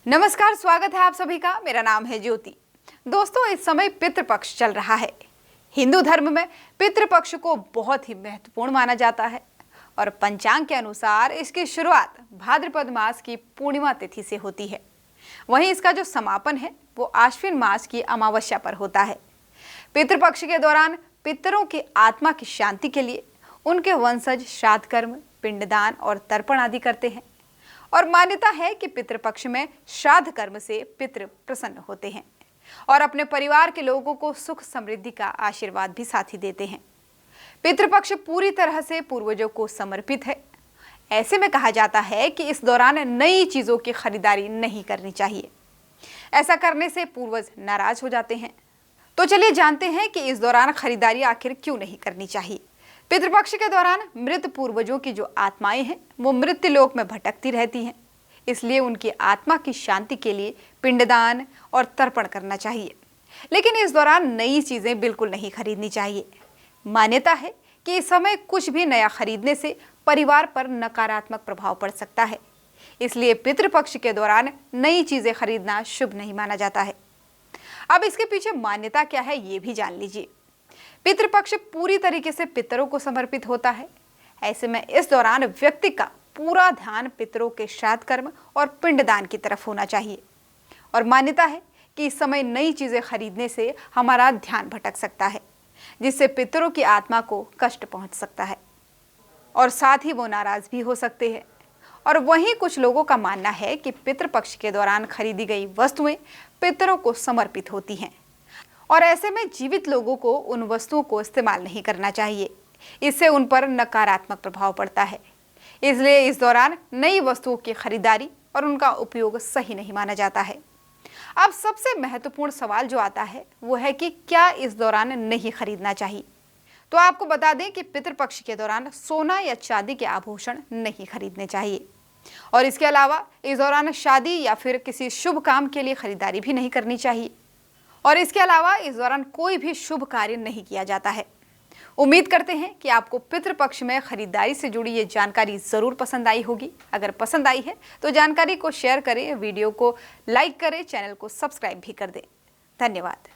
नमस्कार, स्वागत है आप सभी का। मेरा नाम है ज्योति। दोस्तों, इस समय पितृपक्ष चल रहा है। हिंदू धर्म में पितृपक्ष को बहुत ही महत्वपूर्ण माना जाता है और पंचांग के अनुसार इसकी शुरुआत भाद्रपद मास की पूर्णिमा तिथि से होती है। वहीं इसका जो समापन है वो आश्विन मास की अमावस्या पर होता है। पितृपक्ष के दौरान पितरों की आत्मा की शांति के लिए उनके वंशज श्राद्ध कर्म, पिंडदान और तर्पण आदि करते हैं और मान्यता है कि पितृपक्ष में श्राद्ध कर्म से पितृ प्रसन्न होते हैं और अपने परिवार के लोगों को सुख समृद्धि का आशीर्वाद भी साथ ही देते हैं। पितृपक्ष पूरी तरह से पूर्वजों को समर्पित है। ऐसे में कहा जाता है कि इस दौरान नई चीजों की खरीदारी नहीं करनी चाहिए। ऐसा करने से पूर्वज नाराज हो जाते हैं। तो चलिए जानते हैं कि इस दौरान खरीदारी आखिर क्यों नहीं करनी चाहिए। पितृपक्ष के दौरान मृत पूर्वजों की जो आत्माएं हैं वो मृत्यु लोक में भटकती रहती हैं, इसलिए उनकी आत्मा की शांति के लिए पिंडदान और तर्पण करना चाहिए। लेकिन इस दौरान नई चीजें बिल्कुल नहीं खरीदनी चाहिए। मान्यता है कि इस समय कुछ भी नया खरीदने से परिवार पर नकारात्मक प्रभाव पड़ सकता है, इसलिए पितृपक्ष के दौरान नई चीजें खरीदना शुभ नहीं माना जाता है। अब इसके पीछे मान्यता क्या है ये भी जान लीजिए। पितृपक्ष पूरी तरीके से पितरों को समर्पित होता है। ऐसे में इस दौरान व्यक्ति का पूरा ध्यान पितरों के श्राद्ध कर्म और पिंडदान की तरफ होना चाहिए और मान्यता है कि इस समय नई चीजें खरीदने से हमारा ध्यान भटक सकता है, जिससे पितरों की आत्मा को कष्ट पहुंच सकता है और साथ ही वो नाराज भी हो सकते हैं। और वहीं कुछ लोगों का मानना है कि पितृपक्ष के दौरान खरीदी गई वस्तुएं पितरों को समर्पित होती हैं और ऐसे में जीवित लोगों को उन वस्तुओं को इस्तेमाल नहीं करना चाहिए। इससे उन पर नकारात्मक प्रभाव पड़ता है। इसलिए इस दौरान नई वस्तुओं की खरीदारी और उनका उपयोग सही नहीं माना जाता है। अब सबसे महत्वपूर्ण सवाल जो आता है वो है कि क्या इस दौरान नहीं खरीदना चाहिए। तो आपको बता दें कि पितृपक्ष के दौरान सोना या चांदी के आभूषण नहीं खरीदने चाहिए और इसके अलावा इस दौरान शादी या फिर किसी शुभ काम के लिए खरीदारी भी नहीं करनी चाहिए और इसके अलावा इस दौरान कोई भी शुभ कार्य नहीं किया जाता है। उम्मीद करते हैं कि आपको पितृपक्ष में खरीदारी से जुड़ी ये जानकारी जरूर पसंद आई होगी। अगर पसंद आई है तो जानकारी को शेयर करें, वीडियो को लाइक करें, चैनल को सब्सक्राइब भी कर दें। धन्यवाद।